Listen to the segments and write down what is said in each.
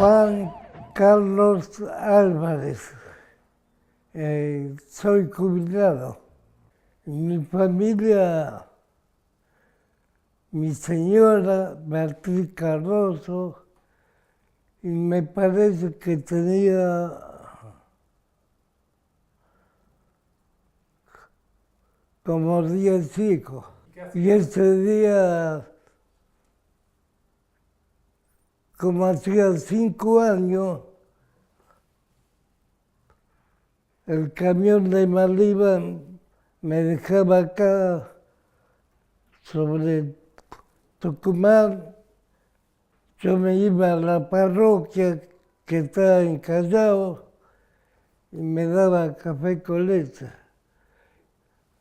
Juan Carlos Álvarez. Soy jubilado. Mi familia, mi señora Beatriz Cardoso, y me parece que tenía como 10 hijos. Y ese día, como hacía 5 años, el camión de Maliba me dejaba acá sobre Tucumán. Yo me iba a la parroquia que está en Callao y me daba café con leche.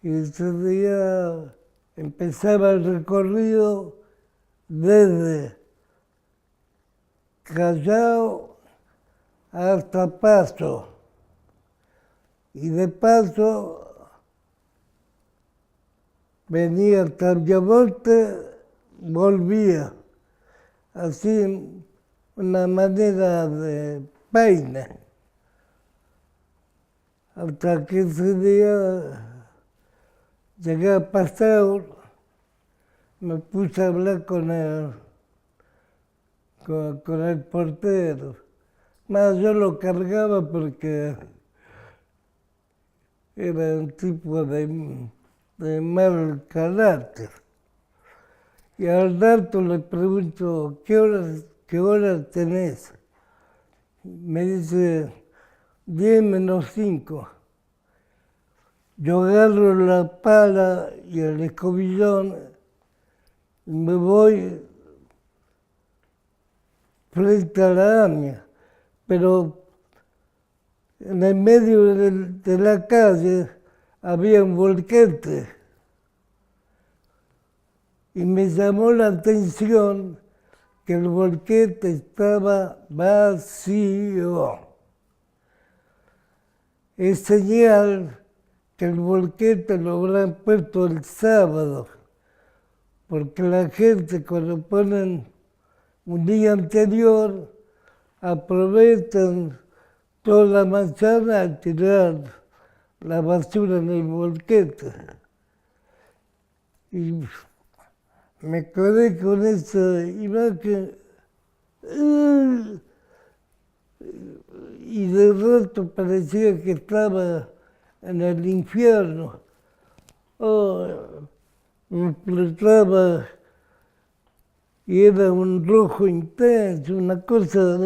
Y ese día empezaba el recorrido desde Callao hasta Pasto. Y de Pasto venía hasta Villamonte, volvía. Así, una manera de peine. Hasta que ese día llegué a Pasteur, me puse a hablar con el portero. Más yo lo cargaba porque era un tipo de mal carácter. Y al rato le pregunto, ¿qué horas tenés? Me dice, 10 menos 5. Yo agarro la pala y el escobillón y me voy frente a la AMIA. Pero en el medio de la calle había un volquete. Y me llamó la atención que el volquete estaba vacío. Es señal que el volquete lo habrán puesto el sábado, porque la gente cuando ponen un día anterior aprovechan toda la manzana a tirar la basura en el volquete. Y me quedé con esa imagen y de rato parecía que estaba en el infierno. Oh, me explotaba y era un rojo intenso, una cosa.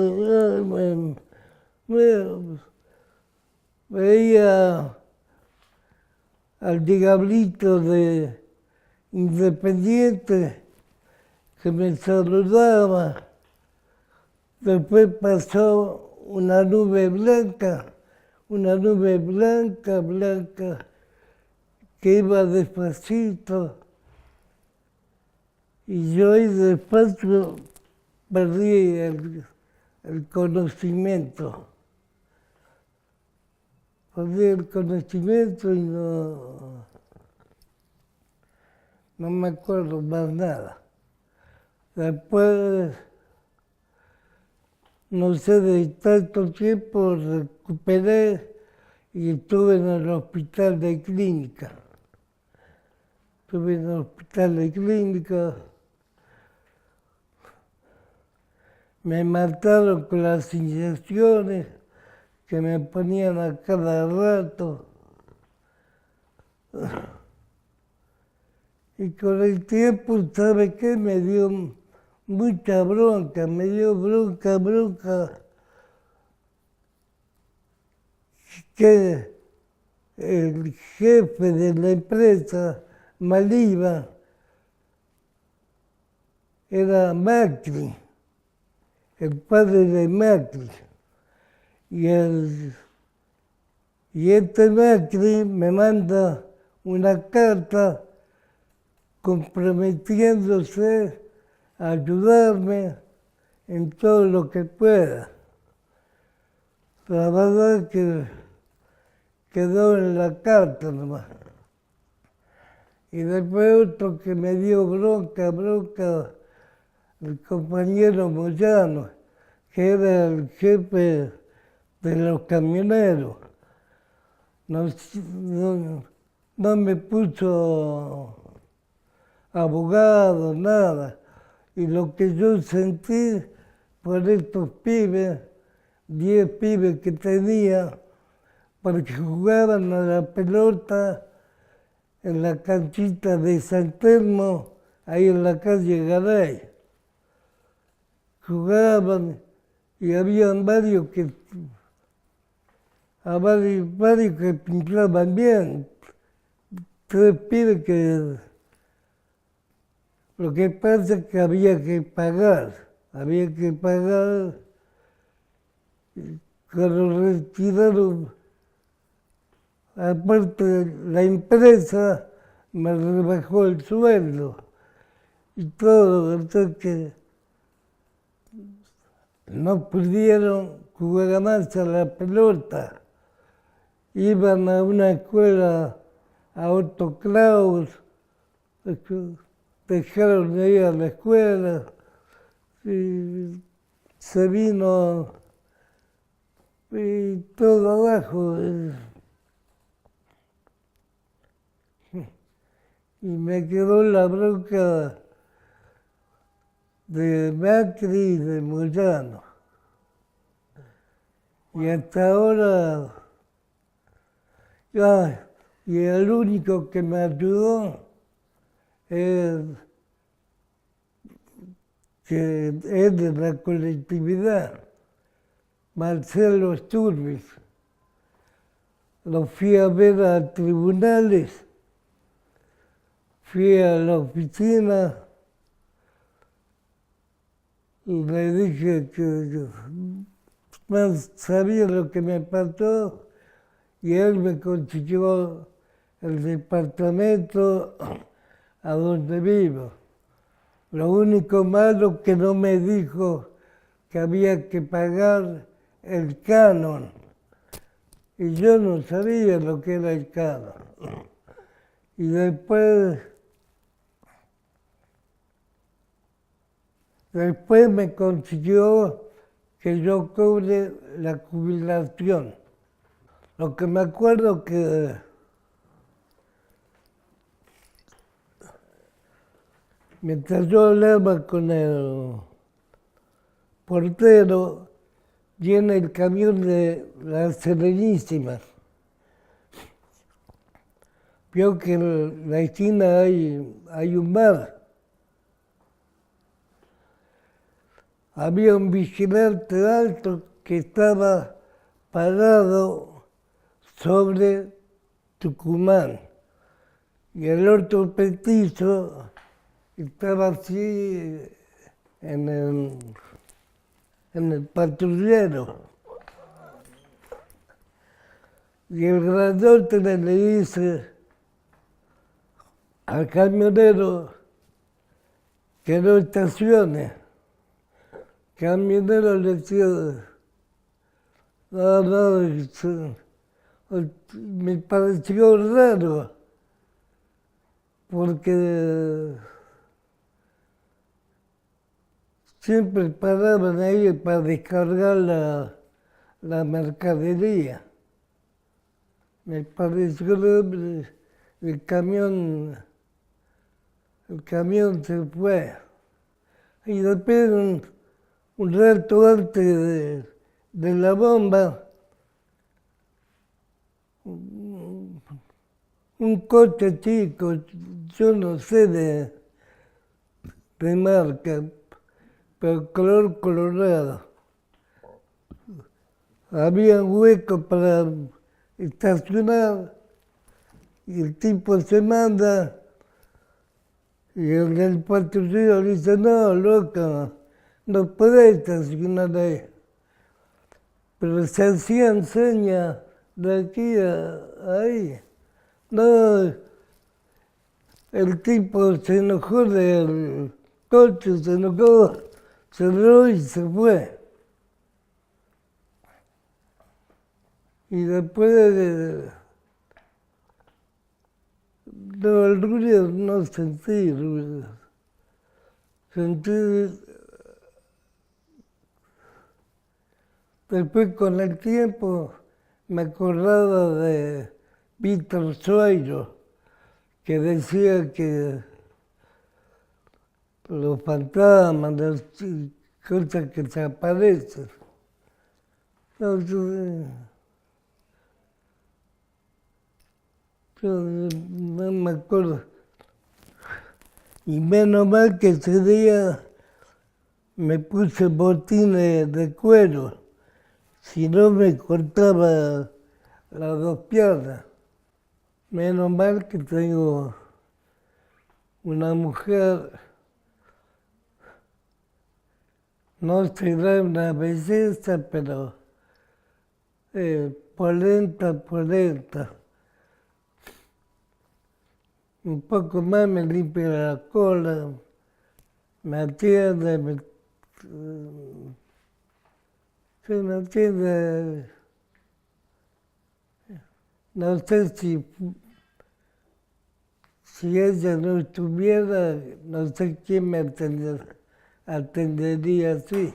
Veía al diablito de Independiente que me saludaba. Después pasó una nube blanca, blanca, que iba despacito. Y yo ahí despacio perdí el conocimiento. Perdí el conocimiento y no me acuerdo más nada. Después, no sé, de tanto tiempo recuperé y estuve en el hospital de clínica. Estuve en el hospital de clínica. Me mataron con las inyecciones que me ponían a cada rato. Y con el tiempo, ¿sabe qué? Me dio mucha bronca, me dio bronca, que el jefe de la empresa, Maliba, era Macri, el padre de Macri. Y este Macri me manda una carta comprometiéndose a ayudarme en todo lo que pueda. La verdad que quedó en la carta nomás. Y después otro que me dio bronca, el compañero Moyano, que era el jefe de los camioneros. No me puso abogado, nada. Y lo que yo sentí por estos pibes, 10 pibes que tenía, porque jugaban a la pelota en la canchita de San Telmo, ahí en la calle Garay. Jugaban y habían varios que pintaban bien. 3 pibes que lo que pasa es que había que pagar cuando retiraron, aparte la empresa me rebajó el sueldo y todo, entonces que no pudieron jugar más a la pelota. Iban a una escuela a Otto Kraus, dejaron de ir a la escuela y se vino y todo abajo. Y me quedó la bronca de Macri y de Moyano. Y hasta ahora, y el único que me ayudó es que es de la colectividad, Marcelo Sturbis. Lo fui a ver a tribunales, fui a la oficina y le dije que más sabía lo que me pasó y él me consiguió el departamento a donde vivo. Lo único malo que no me dijo que había que pagar el canon. Y yo no sabía lo que era el canon. Y después me consiguió que yo cobre la jubilación. Lo que me acuerdo que mientras yo hablaba con el portero, viene el camión de la Serenísima. Vio que en la esquina hay un bar. Había un vigilante alto que estaba parado sobre Tucumán y el otro petizo estaba así en el patrullero. Y el grandote le dice al camionero que no estacione. El camionero le decía, no, me pareció raro, porque siempre paraban ahí para descargar la mercadería. Me pareció el camión se fue. Y después, un rato antes de la bomba, un coche chico, yo no sé de marca, pero color colorado. Había un hueco para estacionar y el tipo se manda y el del patrullero dice, no, loco, no podés estacionar ahí. Pero se hacían señas de aquí a ahí. No, el tipo se enojó del coche, se enojó, cerró y se fue. Y después, no, el ruido no sentí ruido. Sentí Después con el tiempo me acordaba de Víctor Sueiro, que decía que los fantasmas, las cosas que se aparecen. Entonces, yo no me acuerdo. Y menos mal que ese día me puse botines de cuero, si no me cortaba las dos piernas. Menos mal que tengo una mujer, no será una belleza, pero polenta. Un poco más me limpia la cola, me atiende, me atiende. No sé si ella no estuviera, no sé quién me atendería así.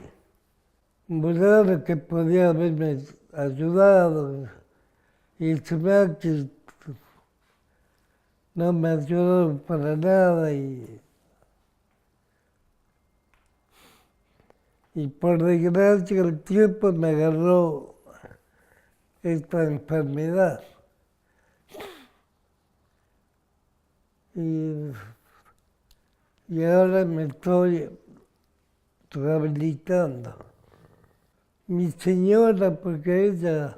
Claro que podía haberme ayudado y se ve que no me ayudó para nada y por desgracia el tiempo me agarró esta enfermedad. Y ahora me estoy rehabilitando. Mi señora, porque ella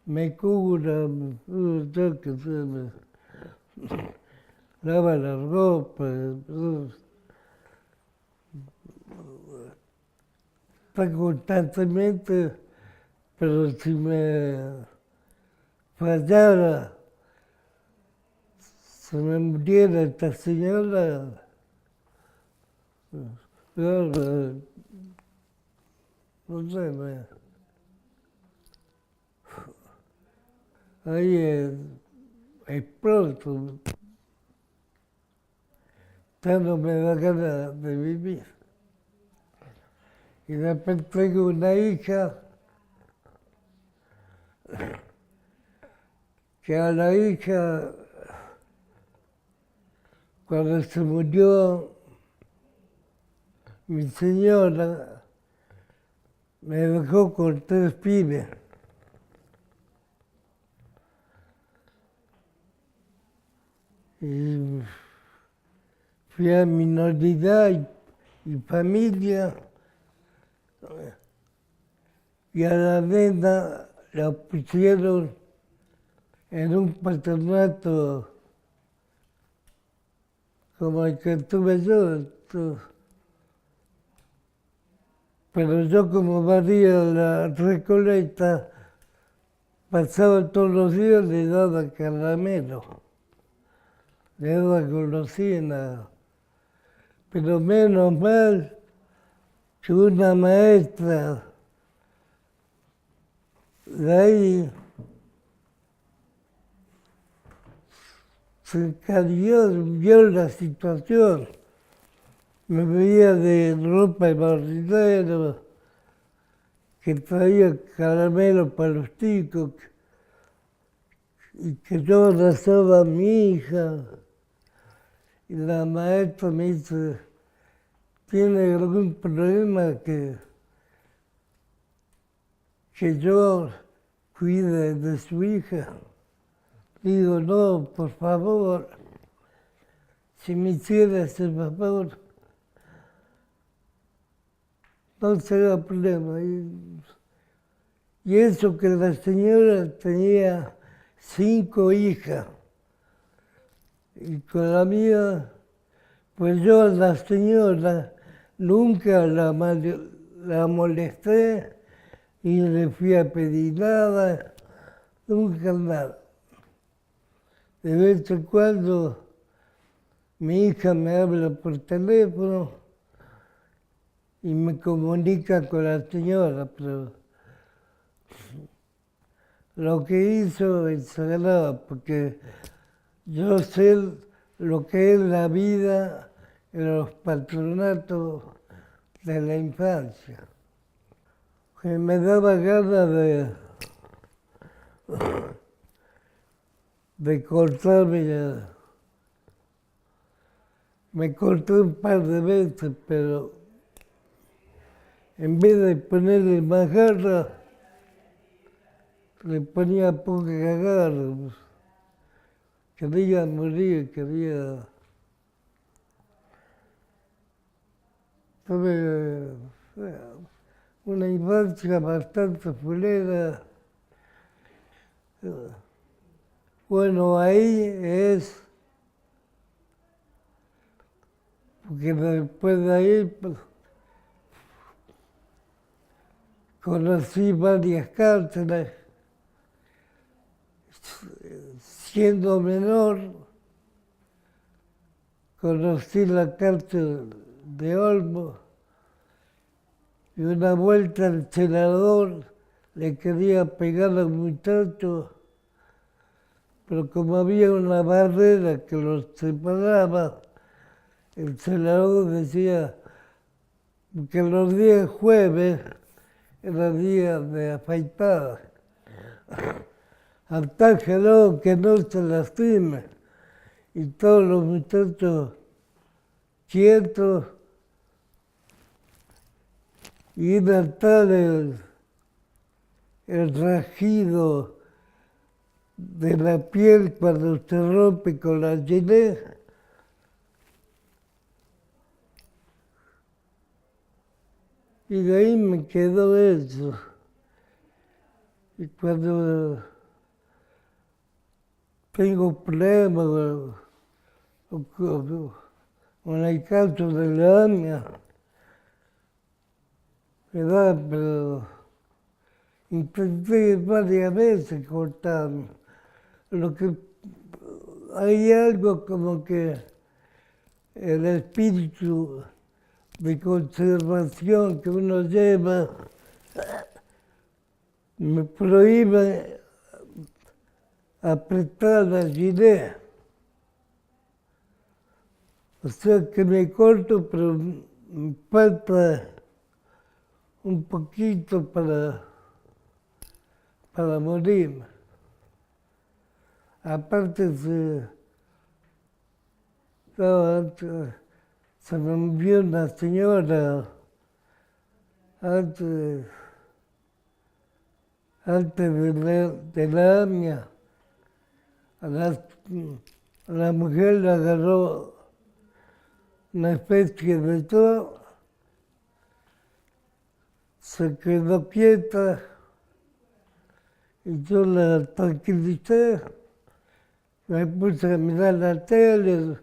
me cura, yo que sé, me lava la ropa, está constantemente, pero si me fallara, si me muriera esta señora, yo, no sé, ahí exploto, ya no me da ganas de vivir. Y después tengo una hija, que a la hija, cuando se murió mi señora, me dejó con 3 pibes. Y fui a minoridad y familia, y a la nena la pusieron en un patronato como el que tuve yo. Pero yo, como María la Recoleta, pasaba todos los días, le daba caramelo, le daba golosina. Pero menos mal que una maestra de ahí se encargó, vio la situación. Me veía de ropa de marrinero, que traía caramelo para los chicos, y que yo abrazaba a mi hija. Y la maestra me dice, ¿tiene algún problema que yo cuide de su hija? Digo, no, por favor, si me hiciera ese favor, no será problema. Y eso que la señora tenía 5 hijas. Y con la mía, pues yo a la señora nunca la molesté y le fui a pedir nada, nunca nada. De vez en cuando mi hija me habla por teléfono y me comunica con la señora, pero lo que hizo es sagrado, porque yo sé lo que es la vida en los patronatos de la infancia. que me daba ganas de cortarme. Me corté un par de veces, pero en vez de ponerle más garra, le ponía poca garra. Quería morir, quería... Tuve una infancia bastante fulera. Bueno, ahí es, porque después de ahí pues, conocí varias cárceles. Siendo menor, conocí la cárcel de Olmo y una vuelta el senador le quería pegar al muchacho, pero como había una barrera que los separaba, el senador decía que los días jueves eran días de afeitada. Atájalo, que no se lastime. Y todos los muchachos quietos, y iba tal el rajido de la piel cuando se rompe con la gilet. Y de ahí me quedó eso. Y cuando tengo problemas con el caso de la AMIA, ¿verdad? Pero intenté varias veces cortarme. Lo que hay algo como que el espíritu de conservación que uno lleva me prohíbe apretar la gilet. O sea que me corto, pero me falta un poquito para morir. Aparte se me murió una señora antes de la AMIA. A la mujer le agarró una especie de tos, se quedó quieta y yo la tranquilicé, me puse a mirar la tele,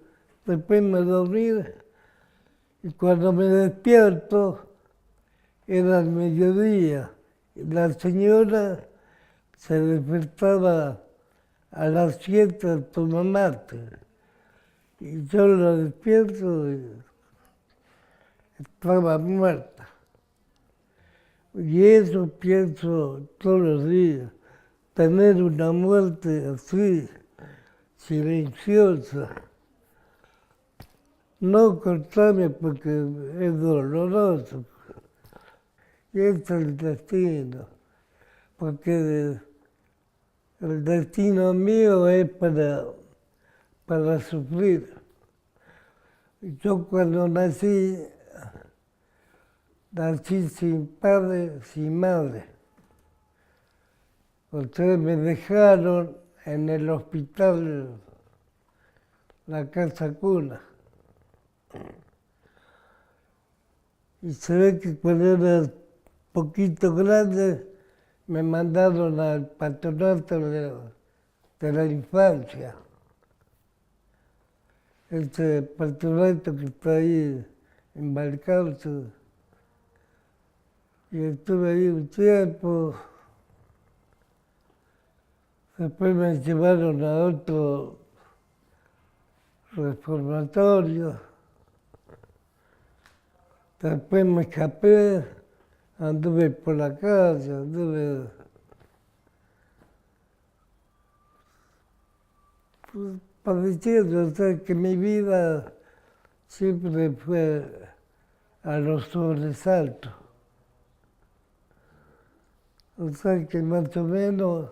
después me dormí y cuando me despierto era el mediodía y la señora se despertaba a las 7 a tomar mate. Y yo la despierto y estaba muerta. Y eso pienso todos los días, tener una muerte así, silenciosa. No cortarme porque es doloroso. Y es el destino, porque el destino mío es para sufrir. Yo cuando nací sin padre, sin madre. Ustedes me dejaron en el hospital la casa cuna. Y se ve que cuando era poquito grande me mandaron al patronato de la infancia. Este patronato que está ahí en Balcarce. Y estuve ahí un tiempo. Después me llevaron a otro reformatorio. Después me escapé, anduve por la calle, anduve padeciendo, o sea que mi vida siempre fue a los sobresaltos. O sea que más o menos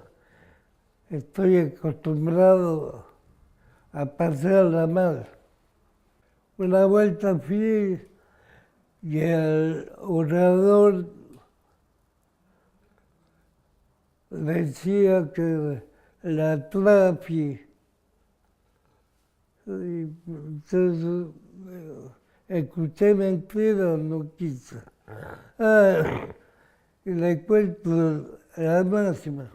estoy acostumbrado a pasarla mal. Una vuelta fui y el orador decía que la trafi, entonces escuché mentira, no quise. Ah, y le cuento la máxima,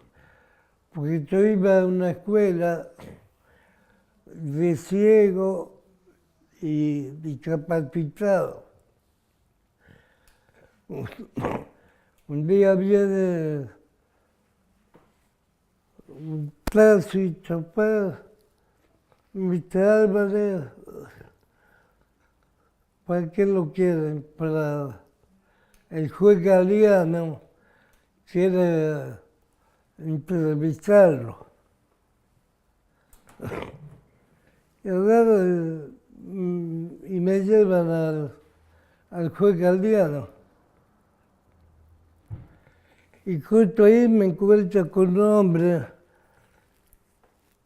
porque yo iba a una escuela de ciego y discapacitado. Un día viene un taxi, chofer, Mr. Álvarez, ¿para qué lo quieren? Para el juez Galeano, quiere entrevistarlo. Y agarro y me llevan al juez Galeano. Y justo ahí me encuentro con un hombre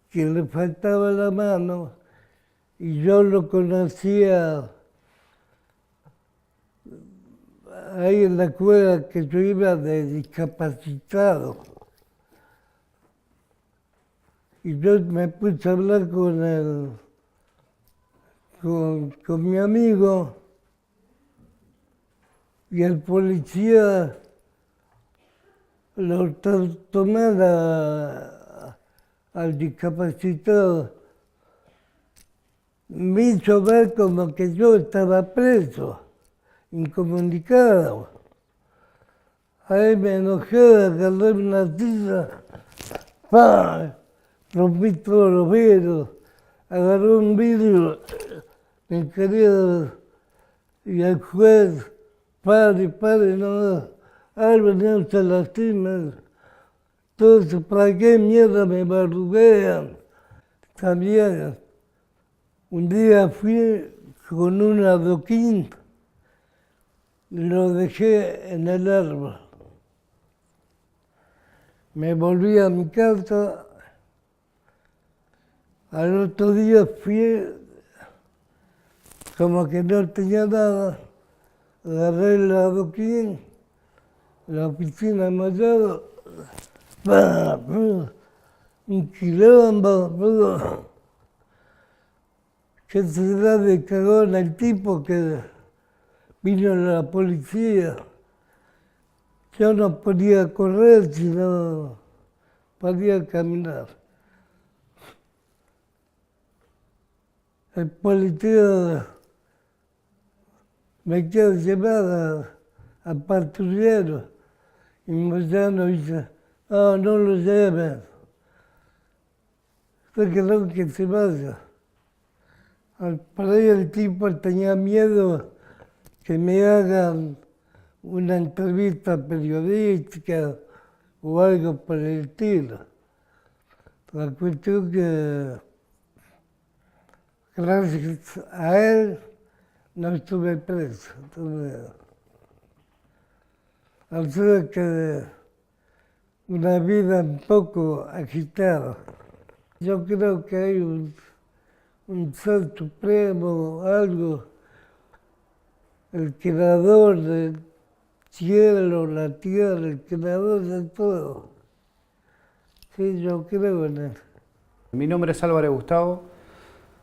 que le faltaba la mano y yo lo conocía ahí en la escuela que yo iba de discapacitado. Y yo me puse a hablar con mi amigo y el policía lo tomaba al discapacitado. Me hizo ver como que yo estaba preso, incomunicado. Ahí me enojé, agarré una silla, ¡pam! Rompí todos los vidrios, agarré un vidrio, me quería, y el juez, padre, no, Álvaro no se lastima. Entonces, ¿para qué mierda me barruguean? También, un día fui con un adoquín, lo dejé en el árbol. Me volví a mi casa. Al otro día fui, como que no tenía nada, agarré el adoquín, la oficina mayor, un quilombo, que se da de cagón el tipo que vino la policía. Yo no podía correr, sino podía caminar. El policía me quiere llevar a patrullero y Moyano dice, no lo lleven, yo creo que se vaya. Por ahí el tipo tenía miedo que me hagan una entrevista periodística o algo por el estilo. La cuestión que gracias a él no estuve preso. O sea que una vida un poco agitada. Yo creo que hay un ser supremo, algo, el creador del cielo, la tierra, el creador de todo. Sí, yo creo en él. Mi nombre es Álvarez Gustavo,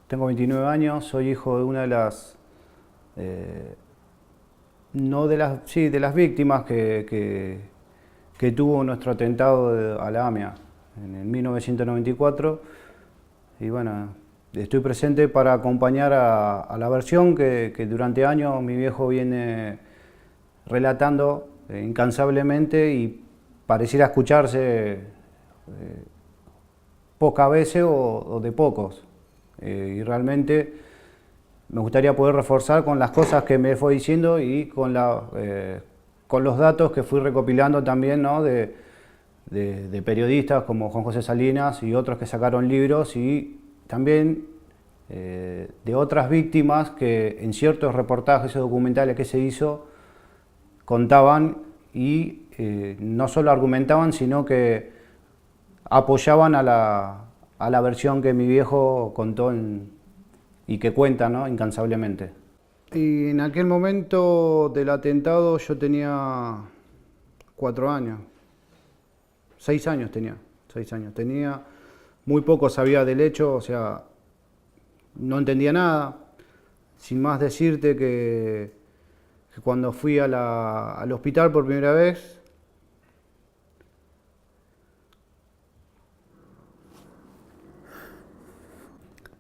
tengo 29 años, soy hijo de una de las, de las víctimas que tuvo nuestro atentado a la AMIA en el 1994. Y bueno, estoy presente para acompañar a la versión que durante años mi viejo viene relatando incansablemente y pareciera escucharse pocas veces o de pocos. Y realmente me gustaría poder reforzar con las cosas que me fue diciendo y con los datos que fui recopilando también, ¿no? de periodistas como Juan José Salinas y otros que sacaron libros, y también de otras víctimas que en ciertos reportajes o documentales que se hizo contaban y no solo argumentaban, sino que apoyaban a la versión que mi viejo contó y que cuenta, ¿no?, incansablemente. Y en aquel momento del atentado yo tenía 4 años, 6 años tenía, 6 años. Tenía, muy poco sabía del hecho, o sea, no entendía nada. Sin más decirte que cuando fui al hospital por primera vez,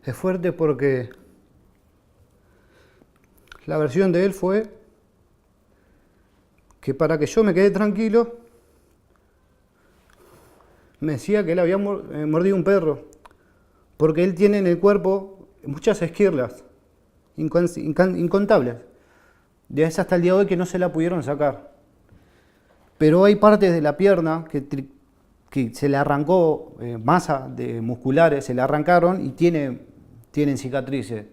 es fuerte porque la versión de él fue que para que yo me quede tranquilo, me decía que él había mordido un perro, porque él tiene en el cuerpo muchas esquirlas, incontables. De esas hasta el día de hoy que no se la pudieron sacar. Pero hay partes de la pierna que se le arrancó masa de musculares, se le arrancaron y tienen cicatrices.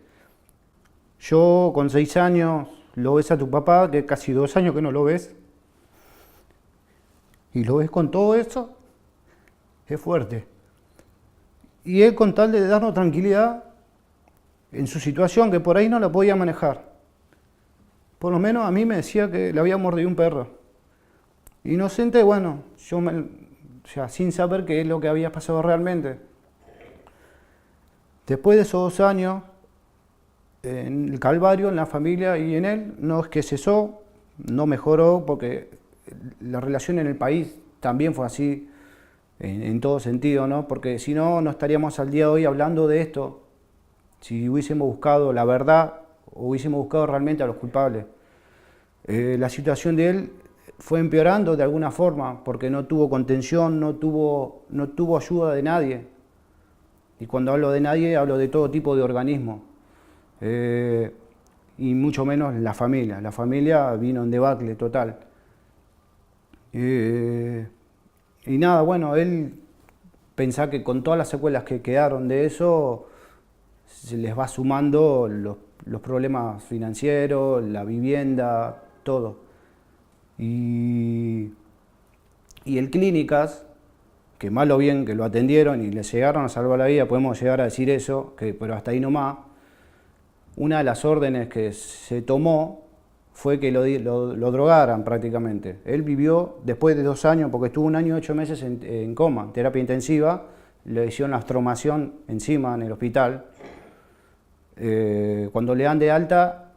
Yo con 6 años lo ves a tu papá, que casi 2 años que no lo ves, y lo ves con todo eso, es fuerte. Y él, con tal de darnos tranquilidad en su situación, que por ahí no la podía manejar, por lo menos a mí me decía que le había mordido un perro. Inocente, bueno, o sea, sin saber qué es lo que había pasado realmente. Después de esos 2 años, en el calvario, en la familia y en él, no es que cesó, no mejoró, porque la relación en el país también fue así, en todo sentido, ¿no? Porque si no, no estaríamos al día de hoy hablando de esto, si hubiésemos buscado la verdad o hubiésemos buscado realmente a los culpables. La situación de él fue empeorando de alguna forma, porque no tuvo contención, no tuvo ayuda de nadie. Y cuando hablo de nadie, hablo de todo tipo de organismos. Y mucho menos la familia. La familia vino en debacle total. Y nada, bueno, él pensaba que con todas las secuelas que quedaron de eso, se les va sumando los problemas financieros, la vivienda, todo. Y el Clínicas, que mal o bien que lo atendieron y le llegaron a salvar la vida, podemos llegar a decir eso, pero hasta ahí nomás. Una de las órdenes que se tomó fue que lo drogaran prácticamente. Él vivió después de 2 años, porque estuvo 1 año y 8 meses en coma, en terapia intensiva, le hicieron la astromación encima en el hospital. Cuando le dan de alta,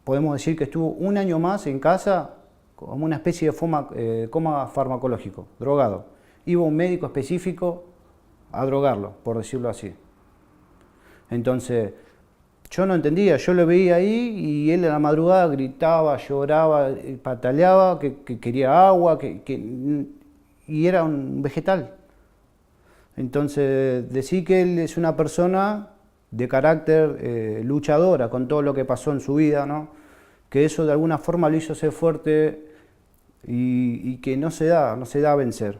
podemos decir que estuvo 1 año más en casa como una especie de coma farmacológico, drogado. Iba un médico específico a drogarlo, por decirlo así. Entonces, yo no entendía, yo lo veía ahí y él a la madrugada gritaba, lloraba, pataleaba, que quería agua, y era un vegetal. Entonces, decir que él es una persona de carácter luchadora con todo lo que pasó en su vida, ¿no? Que eso de alguna forma lo hizo ser fuerte y que no se da a vencer.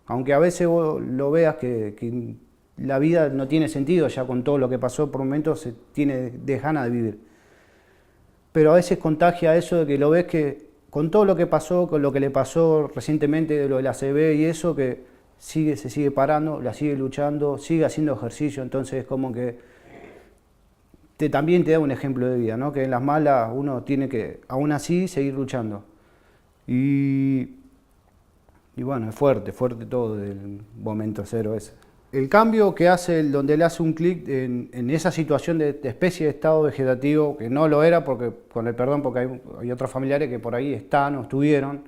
Aunque a veces vos lo veas que la vida no tiene sentido ya con todo lo que pasó, por momentos se tiene ganas de vivir. Pero a veces contagia eso de que lo ves que con todo lo que pasó, con lo que le pasó recientemente de lo del ACV y eso, que se sigue parando, la sigue luchando, sigue haciendo ejercicio, entonces es como que también te da un ejemplo de vida, ¿no? Que en las malas uno tiene que, aún así, seguir luchando. Y bueno, es fuerte todo del momento cero ese. El cambio que hace, donde él hace un clic en esa situación de especie de estado vegetativo, que no lo era, porque con el perdón, porque hay otros familiares que por ahí están o estuvieron.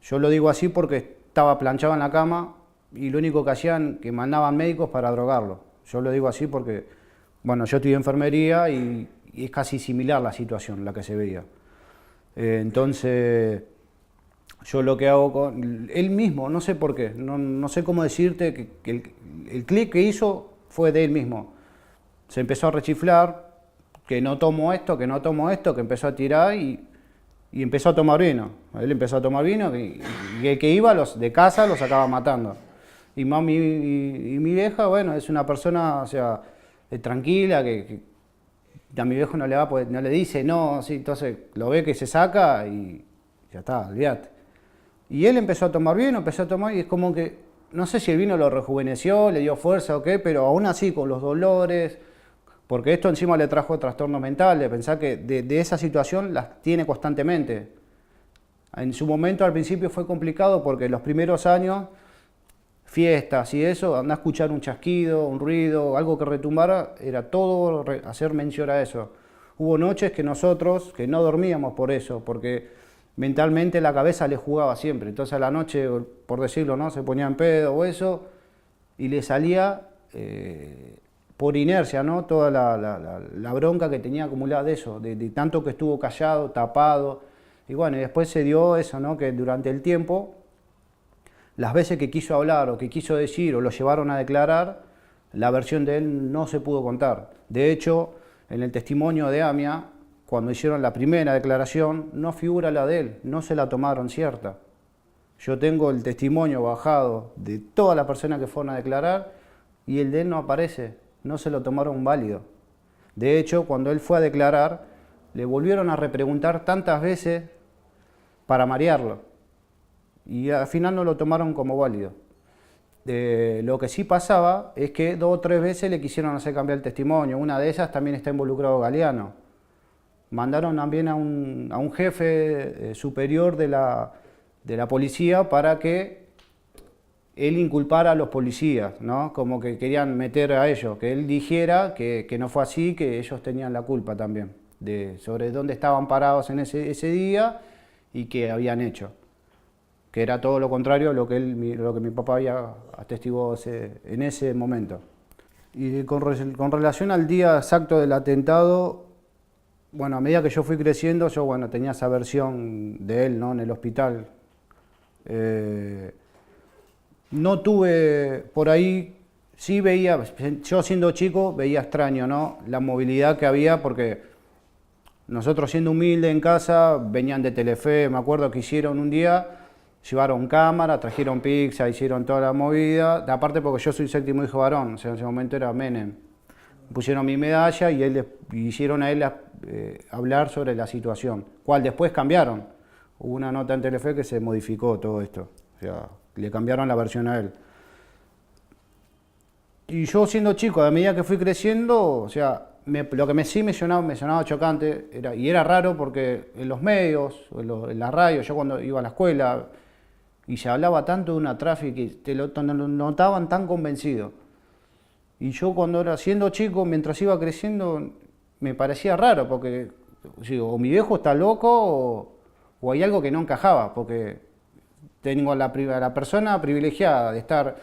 Yo lo digo así porque estaba planchado en la cama y lo único que hacían, que mandaban médicos para drogarlo. Yo lo digo así porque, bueno, yo estudié enfermería y es casi similar la situación, la que se veía. Entonces, yo lo que hago con él mismo, no sé por qué, no sé cómo decirte que el clic que hizo fue de él mismo. Se empezó a rechiflar, que no tomo esto, que empezó a tirar y empezó a tomar vino. Él empezó a tomar vino y el que iba de casa los acaba matando. Y mami y mi vieja, bueno, es una persona, o sea, tranquila, que a mi viejo no le dice no, sí, entonces lo ve que se saca y ya está, olvídate. Y él empezó a tomar vino, empezó a tomar y es como que, no sé si el vino lo rejuveneció, le dio fuerza o qué, pero aún así con los dolores, porque esto encima le trajo trastornos mentales, pensar que de esa situación las tiene constantemente. En su momento al principio fue complicado porque los primeros años, fiestas y eso, andar a escuchar un chasquido, un ruido, algo que retumbara, era todo hacer mención a eso. Hubo noches que nosotros, que no dormíamos por eso, porque mentalmente la cabeza le jugaba siempre. Entonces a la noche, por decirlo, ¿no? Se ponía en pedo o eso, y le salía por inercia, ¿no? Toda la bronca que tenía acumulada de eso, de tanto que estuvo callado, tapado. Y bueno, y después se dio eso, ¿no? Que durante el tiempo, las veces que quiso hablar o que quiso decir o lo llevaron a declarar, la versión de él no se pudo contar. De hecho, en el testimonio de AMIA, cuando hicieron la primera declaración, no figura la de él, no se la tomaron cierta. Yo tengo el testimonio bajado de todas las personas que fueron a declarar y el de él no aparece, no se lo tomaron válido. De hecho, cuando él fue a declarar, le volvieron a repreguntar tantas veces para marearlo y al final no lo tomaron como válido. Lo que sí pasaba es que 2 o 3 veces le quisieron hacer cambiar el testimonio, una de ellas también está involucrado Galeano. Mandaron también a un jefe superior de la policía para que él inculpara a los policías, ¿no? Como que querían meter a ellos, que él dijera que no fue así, que ellos tenían la culpa también, sobre dónde estaban parados en ese día y qué habían hecho. Que era todo lo contrario a lo que mi papá había atestiguado en ese momento. Y con relación al día exacto del atentado, bueno, a medida que yo fui creciendo, yo tenía esa versión de él, ¿no? En el hospital. No tuve, por ahí, sí veía, yo siendo chico veía extraño, ¿no? La movilidad que había, porque nosotros siendo humildes en casa, venían de Telefe, me acuerdo que hicieron un día, llevaron cámara, trajeron pizza, hicieron toda la movida, aparte porque yo soy séptimo hijo varón, o sea, en ese momento era Menem. Pusieron mi medalla y hicieron a él hablar sobre la situación, cual después cambiaron. Hubo una nota en Telefe que se modificó todo esto, o sea, le cambiaron la versión a él. Y yo siendo chico, a medida que fui creciendo, o sea, lo que sí me sonaba chocante, y era raro porque en los medios, en la radio, yo cuando iba a la escuela, y se hablaba tanto de una tráfico, y te lo notaban tan convencido. Y yo cuando era siendo chico, mientras iba creciendo, me parecía raro, porque o mi viejo está loco o hay algo que no encajaba, porque tengo a la persona privilegiada de estar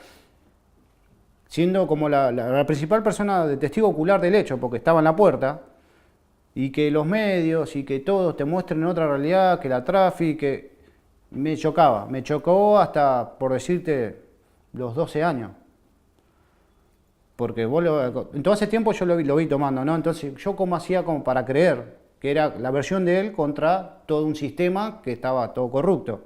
siendo como la principal persona de testigo ocular del hecho, porque estaba en la puerta, y que los medios y que todos te muestren otra realidad, que la tráfico, me chocó hasta, por decirte, los 12 años. Porque en todo ese tiempo yo lo vi tomando, ¿no? Entonces, yo cómo hacía como para creer que era la versión de él contra todo un sistema que estaba todo corrupto.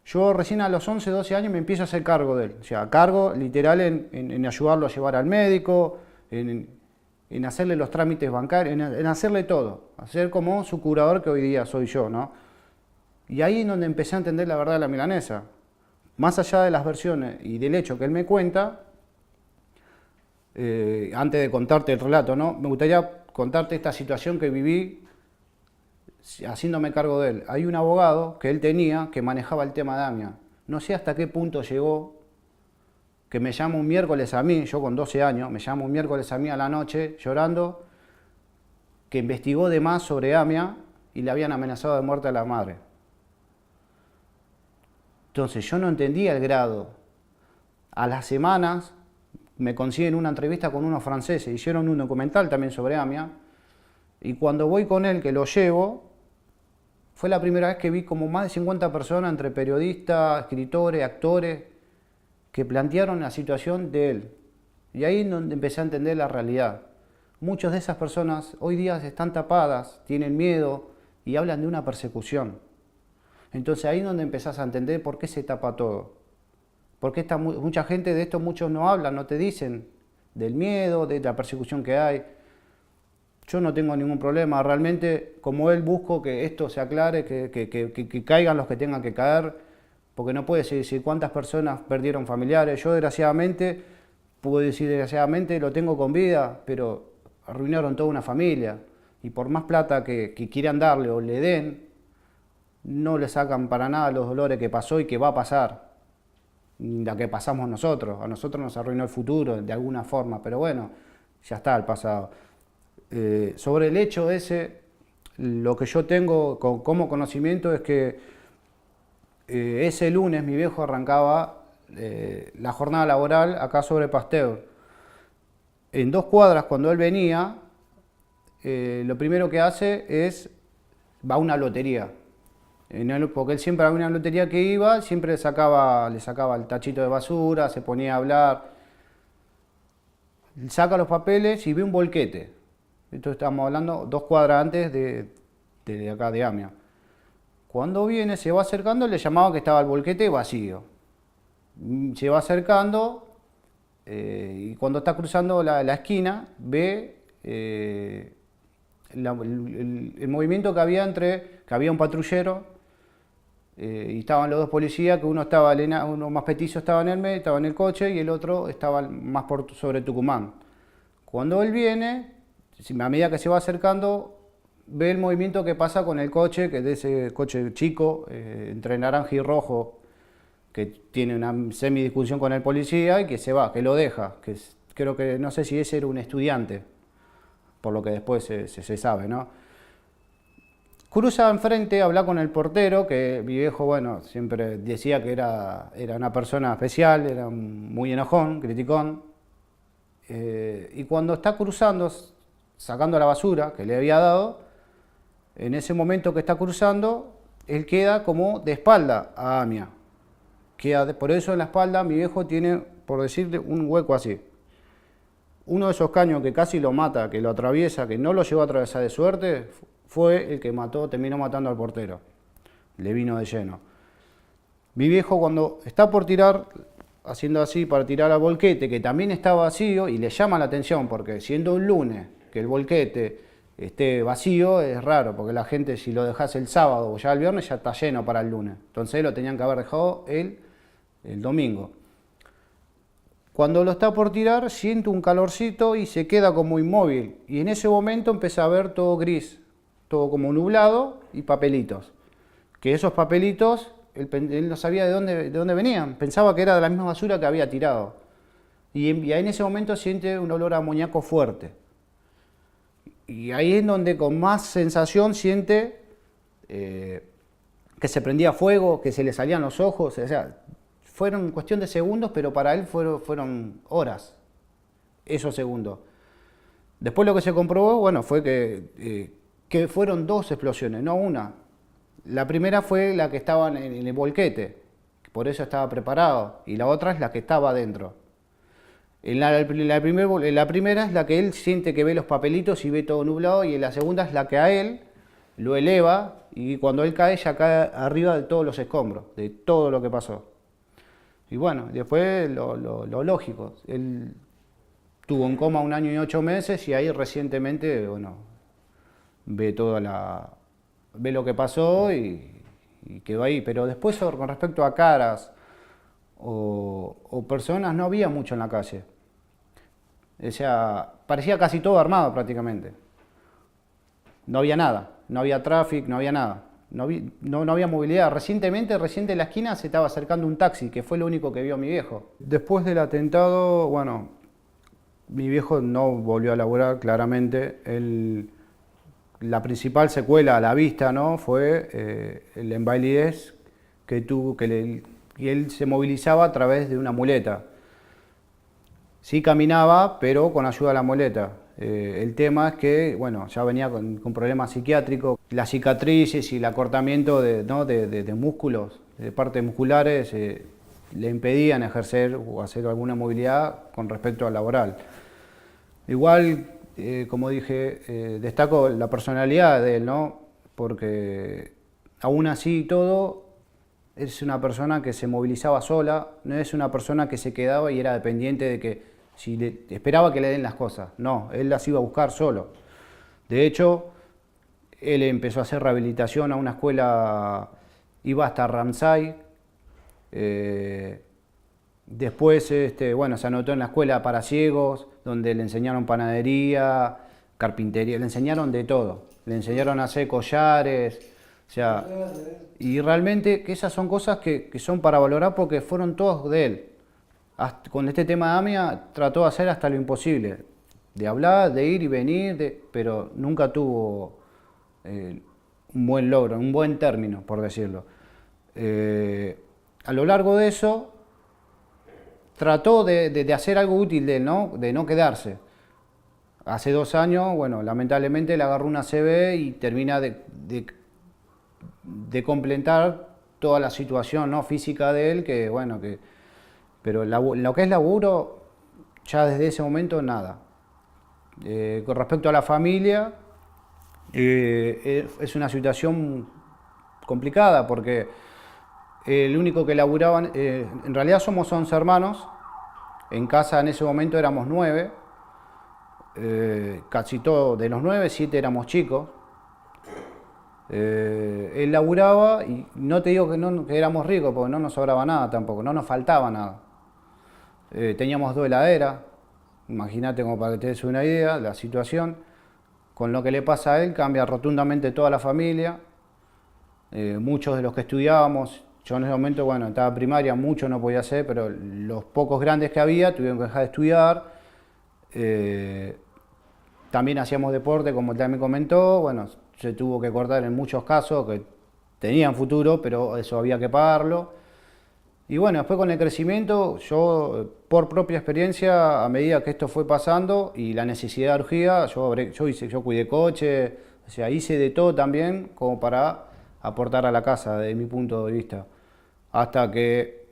Yo recién a los 11, 12 años me empiezo a hacer cargo de él. O sea, cargo literal en ayudarlo a llevar al médico, en hacerle los trámites bancarios, en hacerle todo. Hacer como su curador que hoy día soy yo, ¿no? Y ahí es donde empecé a entender la verdad de la milanesa. Más allá de las versiones y del hecho que él me cuenta, antes de contarte el relato, ¿no? Me gustaría contarte esta situación que viví haciéndome cargo de él. Hay un abogado que él tenía que manejaba el tema de AMIA. No sé hasta qué punto llegó, que me llama un miércoles a mí, yo con 12 años, me llama un miércoles a mí a la noche llorando, que investigó de más sobre AMIA y le habían amenazado de muerte a la madre. Entonces yo no entendía el grado. A las semanas me consiguen una entrevista con unos franceses, hicieron un documental también sobre AMIA, y cuando voy con él, que lo llevo, fue la primera vez que vi como más de 50 personas, entre periodistas, escritores, actores, que plantearon la situación de él. Y ahí es donde empecé a entender la realidad. Muchas de esas personas hoy día están tapadas, tienen miedo y hablan de una persecución. Entonces ahí es donde empezás a entender por qué se tapa todo. Porque mucha gente de esto, muchos no hablan, no te dicen del miedo, de la persecución que hay. Yo no tengo ningún problema, realmente como él busco que esto se aclare, que caigan los que tengan que caer, porque no puede decir cuántas personas perdieron familiares. Yo desgraciadamente, puedo decir desgraciadamente, lo tengo con vida, pero arruinaron toda una familia. Y por más plata que quieran darle o le den, no le sacan para nada los dolores que pasó y que va a pasar. La que pasamos nosotros. A nosotros nos arruinó el futuro de alguna forma, pero bueno, ya está el pasado. Sobre el hecho ese, lo que yo tengo como conocimiento es que ese lunes mi viejo arrancaba la jornada laboral acá sobre Pasteur. En 2 cuadras, cuando él venía, lo primero que hace es, va a una lotería. Porque él siempre a una lotería que iba, siempre le sacaba el tachito de basura, se ponía a hablar, saca los papeles y ve un volquete. Esto estamos hablando 2 cuadras antes de acá de Amia. Cuando viene, se va acercando, le llamaba que estaba el volquete vacío. Se va acercando y cuando está cruzando la esquina ve el movimiento que había que había un patrullero y estaban los 2 policías, que uno más petizo estaba en el medio, estaba en el coche, y el otro estaba más sobre Tucumán. Cuando él viene, a medida que se va acercando, ve el movimiento que pasa con el coche, que es de ese coche chico, entre naranja y rojo, que tiene una semidiscusión con el policía y que se va, que lo deja. Creo que, no sé si ese era un estudiante, por lo que después se sabe, ¿no? Cruza enfrente, habla con el portero, que mi viejo, bueno, siempre decía que era una persona especial, era muy enojón, criticón. Y cuando está cruzando, sacando la basura que le había dado, en ese momento que está cruzando, él queda como de espalda a Amia. Por eso en la espalda mi viejo tiene, por decirle, un hueco así. Uno de esos caños que casi lo mata, que lo atraviesa, que no lo llevó a atravesar de suerte, fue el que terminó matando al portero. Le vino de lleno. Mi viejo, cuando está por tirar, haciendo así para tirar al volquete, que también está vacío, y le llama la atención, porque siendo un lunes que el volquete esté vacío, es raro, porque la gente, si lo dejas el sábado o ya el viernes, ya está lleno para el lunes. Entonces lo tenían que haber dejado el domingo. Cuando lo está por tirar, siente un calorcito y se queda como inmóvil. Y en ese momento empieza a ver todo gris, todo como nublado y papelitos. Que esos papelitos, él no sabía de dónde venían. Pensaba que era de la misma basura que había tirado. Y en ese momento siente un olor a amoníaco fuerte. Y ahí es donde con más sensación siente que se prendía fuego, que se le salían los ojos. O sea, fueron cuestión de segundos, pero para él fueron horas, esos segundos. Después lo que se comprobó, bueno, fue que fueron 2 explosiones, no una. La primera fue la que estaba en el volquete, por eso estaba preparado, y la otra es la que estaba adentro. La primera es la que él siente que ve los papelitos y ve todo nublado, y la segunda es la que a él lo eleva, y cuando él cae ya cae arriba de todos los escombros, de todo lo que pasó. Y bueno, después lo lógico, él tuvo en coma 1 año y 8 meses y ahí recientemente, bueno, ve lo que pasó y quedó ahí. Pero después con respecto a caras o personas, no había mucho en la calle. O sea, parecía casi todo armado prácticamente. No había nada, no había tráfico, no había nada. No había movilidad. Recién en la esquina se estaba acercando un taxi, que fue lo único que vio mi viejo. Después del atentado, bueno, mi viejo no volvió a laburar, claramente. La principal secuela a la vista, ¿no?, fue la invalidez que tuvo, y él se movilizaba a través de una muleta. Sí caminaba, pero con ayuda de la muleta. El tema es que, bueno, ya venía con problemas psiquiátricos. Las cicatrices y el acortamiento de músculos, de partes musculares, le impedían ejercer o hacer alguna movilidad con respecto al laboral. Igual, como dije, destaco la personalidad de él, ¿no? Porque aún así y todo, es una persona que se movilizaba sola, no es una persona que se quedaba y era dependiente de que esperaba que le den las cosas. No, él las iba a buscar solo. De hecho, él empezó a hacer rehabilitación a una escuela, iba hasta Ramsay. Después, bueno, se anotó en la escuela para ciegos, donde le enseñaron panadería, carpintería, le enseñaron de todo. Le enseñaron a hacer collares, o sea, y realmente que esas son cosas que son para valorar porque fueron todos de él. Con este tema de AMIA trató de hacer hasta lo imposible, de hablar, de ir y venir, pero nunca tuvo un buen logro, un buen término, por decirlo. A lo largo de eso, trató de hacer algo útil de no quedarse. Hace 2 años, bueno, lamentablemente le agarró una ACV y termina de completar toda la situación, ¿no?, física de él, pero lo que es laburo, ya desde ese momento nada. Con respecto a la familia, es una situación complicada porque el único que laburaban, en realidad somos 11 hermanos, en casa en ese momento éramos 9, casi todos de los 9, 7 éramos chicos. Él laburaba y no te digo que éramos ricos porque no nos sobraba nada tampoco, no nos faltaba nada. Teníamos 2 heladeras, imagínate, como para que te des una idea, la situación. Con lo que le pasa a él cambia rotundamente toda la familia. Muchos de los que estudiábamos, yo en ese momento, bueno, estaba en primaria, mucho no podía hacer, pero los pocos grandes que había tuvieron que dejar de estudiar. También hacíamos deporte, como él también comentó, bueno, se tuvo que cortar en muchos casos que tenían futuro, pero eso había que pagarlo. Y bueno, después con el crecimiento, yo por propia experiencia, a medida que esto fue pasando y la necesidad urgía, yo cuidé coche, o sea, hice de todo también como para aportar a la casa, desde mi punto de vista. Hasta que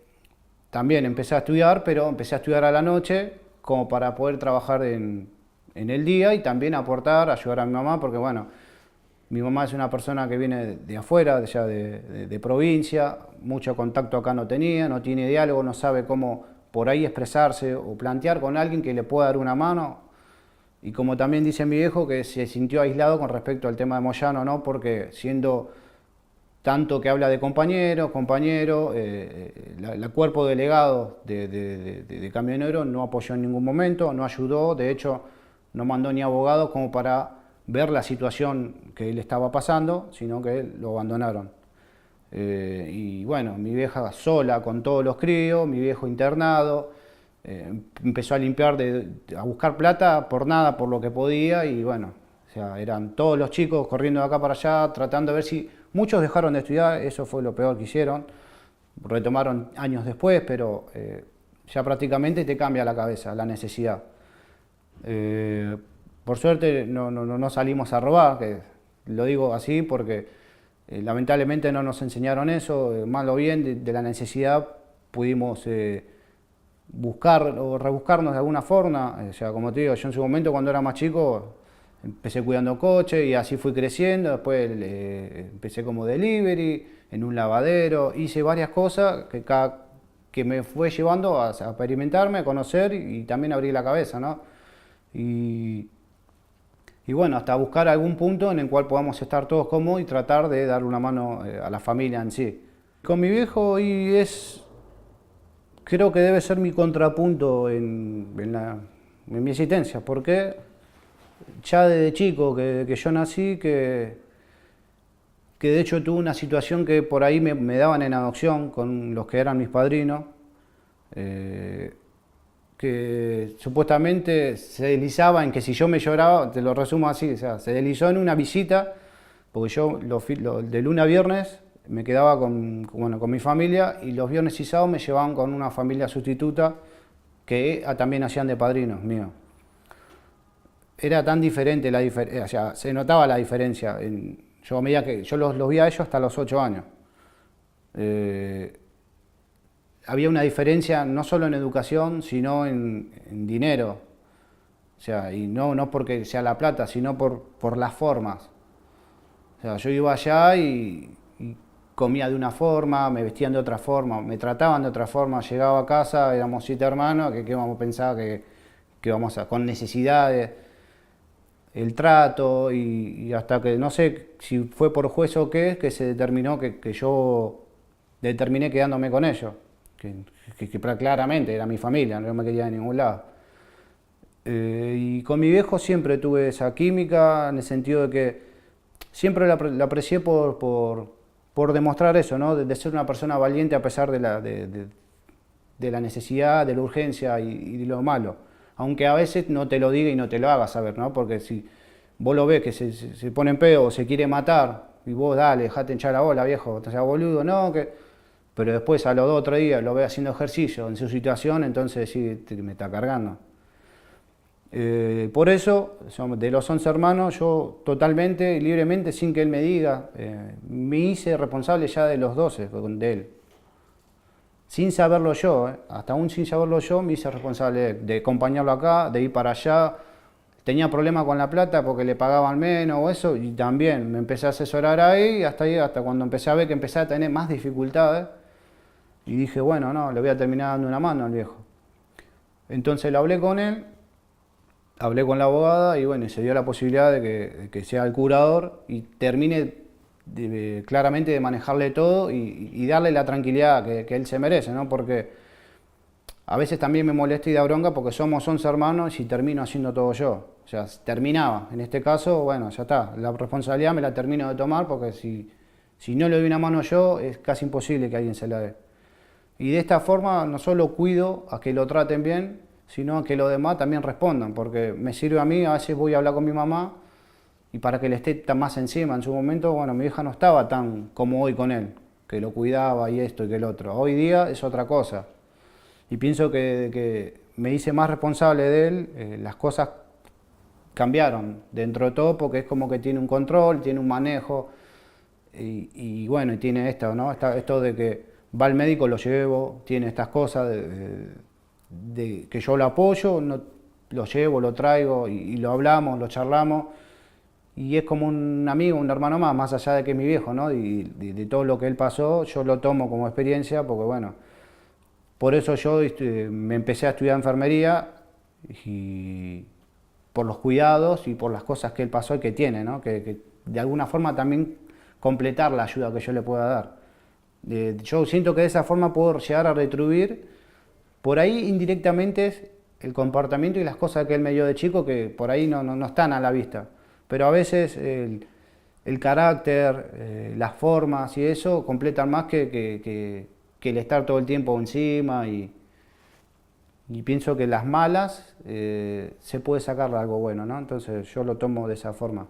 también empecé a estudiar, pero empecé a estudiar a la noche como para poder trabajar en el día y también aportar, ayudar a mi mamá, porque bueno, mi mamá es una persona que viene de afuera, de provincia, mucho contacto acá no tenía, no tiene diálogo, no sabe cómo por ahí expresarse o plantear con alguien que le pueda dar una mano. Y como también dice mi viejo, que se sintió aislado con respecto al tema de Moyano, ¿no? Porque siendo tanto que habla de compañeros, el cuerpo delegado de Camioneros no apoyó en ningún momento, no ayudó, de hecho no mandó ni abogados como para ver la situación que él estaba pasando, sino que lo abandonaron. Y bueno, mi vieja sola con todos los críos, mi viejo internado, empezó a limpiar, a buscar plata por nada, por lo que podía, y bueno, o sea, eran todos los chicos corriendo de acá para allá, tratando de ver si... Muchos dejaron de estudiar, eso fue lo peor que hicieron, retomaron años después, pero ya prácticamente te cambia la cabeza, la necesidad. Por suerte no salimos a robar, que lo digo así porque lamentablemente no nos enseñaron eso, mal o bien de la necesidad pudimos buscar o rebuscarnos de alguna forma. O sea, como te digo, yo en su momento cuando era más chico empecé cuidando coches y así fui creciendo, después empecé como delivery, en un lavadero, hice varias cosas que me fue llevando a experimentarme, a conocer y también abrir la cabeza, ¿no? Y bueno, hasta buscar algún punto en el cual podamos estar todos cómodos y tratar de dar una mano a la familia en sí. Con mi viejo hoy creo que debe ser mi contrapunto en mi existencia, porque ya desde chico que yo nací, que de hecho tuve una situación que por ahí me daban en adopción con los que eran mis padrinos, que supuestamente se deslizaba en que si yo me lloraba, te lo resumo así, o sea, se deslizó en una visita, porque yo de lunes a viernes me quedaba con mi familia y los viernes y sábados me llevaban con una familia sustituta que también hacían de padrinos míos. Era tan diferente o sea, se notaba la diferencia. Yo a medida que yo los vi a ellos hasta los 8 años. Había una diferencia no solo en educación, sino en dinero. O sea, y no porque sea la plata, sino por las formas. O sea, yo iba allá y comía de una forma, me vestían de otra forma, me trataban de otra forma. Llegaba a casa, éramos 7 hermanos, que íbamos a pensar que íbamos con necesidades. el trato y hasta que no sé si fue por juez o qué, que se determinó que yo determiné quedándome con ellos, que claramente era mi familia, no me quería de ningún lado. Y con mi viejo siempre tuve esa química en el sentido de que siempre la aprecié por demostrar eso, ¿no? De ser una persona valiente a pesar de la necesidad, de la urgencia y de lo malo. Aunque a veces no te lo diga y no te lo haga saber, ¿no? Porque si vos lo ves que se pone en pedo o se quiere matar, y vos dale, dejate hinchar la bola, viejo, o sea, boludo, no, que... Pero después a los 2 o 3 días lo ves haciendo ejercicio en su situación, entonces sí, me está cargando. Por eso, de los 11 hermanos, yo totalmente, libremente, sin que él me diga, me hice responsable ya de los 12 de él. Sin saberlo yo, hasta aún sin saberlo yo, me hice responsable de acompañarlo acá, de ir para allá. Tenía problemas con la plata porque le pagaban menos o eso, y también me empecé a asesorar ahí, hasta cuando empecé a ver que empecé a tener más dificultades. Y dije, bueno, no, le voy a terminar dando una mano al viejo. Entonces lo hablé con él, hablé con la abogada y bueno, se dio la posibilidad de que sea el curador y termine claramente de manejarle todo y darle la tranquilidad que él se merece, ¿no? Porque a veces también me molesta y da bronca porque somos 11 hermanos y termino haciendo todo yo. O sea, terminaba. En este caso, bueno, ya está. La responsabilidad me la termino de tomar porque si no le doy una mano yo, es casi imposible que alguien se la dé. Y de esta forma no solo cuido a que lo traten bien, sino a que los demás también respondan, porque me sirve a mí, a veces voy a hablar con mi mamá y para que le esté tan más encima. En su momento, bueno, mi hija no estaba tan como hoy con él, que lo cuidaba y esto y que el otro. Hoy día es otra cosa. Y pienso que me hice más responsable de él, las cosas cambiaron dentro de todo porque es como que tiene un control, tiene un manejo y bueno, y tiene esto, ¿no? Esto de que va al médico, lo llevo, tiene estas cosas de que yo lo apoyo, no, lo llevo, lo traigo y lo hablamos, lo charlamos y es como un amigo, un hermano más allá de que es mi viejo, ¿no? Y de todo lo que él pasó, yo lo tomo como experiencia porque bueno, por eso yo me empecé a estudiar enfermería y por los cuidados y por las cosas que él pasó y que tiene, ¿no? Que de alguna forma también completar la ayuda que yo le pueda dar. Yo siento que de esa forma puedo llegar a retribuir, por ahí indirectamente es el comportamiento y las cosas que él me dio de chico que por ahí no están a la vista, pero a veces el carácter, las formas y eso completan más que el estar todo el tiempo encima y pienso que las malas se puede sacar algo bueno, ¿no? Entonces yo lo tomo de esa forma.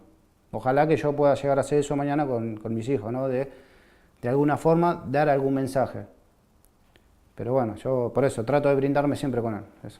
Ojalá que yo pueda llegar a hacer eso mañana con mis hijos, ¿no? De alguna forma dar algún mensaje. Pero bueno, yo por eso trato de brindarme siempre con él. Eso.